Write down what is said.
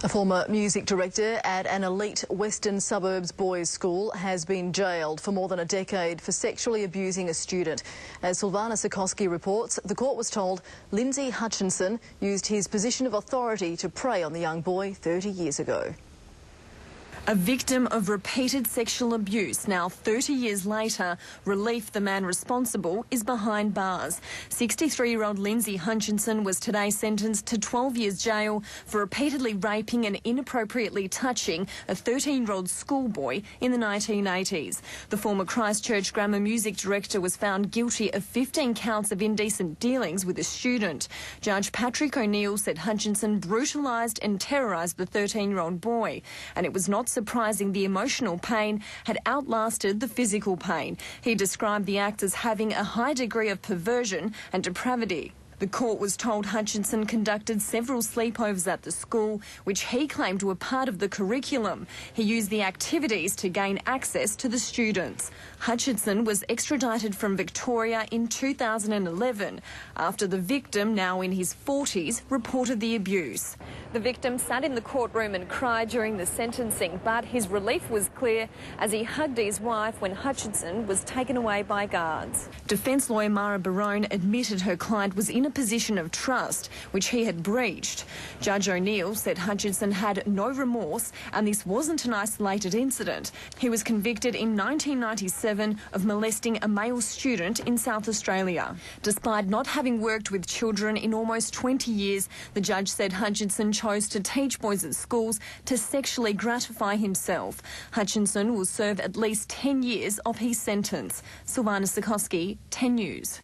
A former music director at an elite Western Suburbs boys' school has been jailed for more than a decade for sexually abusing a student. As Silvana Sukoski reports, the court was told Lindsay Hutchinson used his position of authority to prey on the young boy 30 years ago. A victim of repeated sexual abuse, now 30 years later, relief the man responsible is behind bars. 63-year-old Lindsay Hutchinson was today sentenced to 12 years jail for repeatedly raping and inappropriately touching a 13-year-old schoolboy in the 1980s. The former Christchurch Grammar music director was found guilty of 15 counts of indecent dealings with a student. Judge Patrick O'Neill said Hutchinson brutalised and terrorised the 13-year-old boy, and it was not surprising the emotional pain had outlasted the physical pain. He described the act as having a high degree of perversion and depravity. The court was told Hutchinson conducted several sleepovers at the school, which he claimed were part of the curriculum. He used the activities to gain access to the students. Hutchinson was extradited from Victoria in 2011 after the victim, now in his 40s, reported the abuse. The victim sat in the courtroom and cried during the sentencing, but his relief was clear as he hugged his wife when Hutchinson was taken away by guards. Defence lawyer Mara Barone admitted her client was in a position of trust, which he had breached. Judge O'Neill said Hutchinson had no remorse and this wasn't an isolated incident. He was convicted in 1997 of molesting a male student in South Australia. Despite not having worked with children in almost 20 years, the judge said Hutchinson chose to teach boys at schools to sexually gratify himself. Hutchinson will serve at least 10 years of his sentence. Silvana Sukoski, 10 News.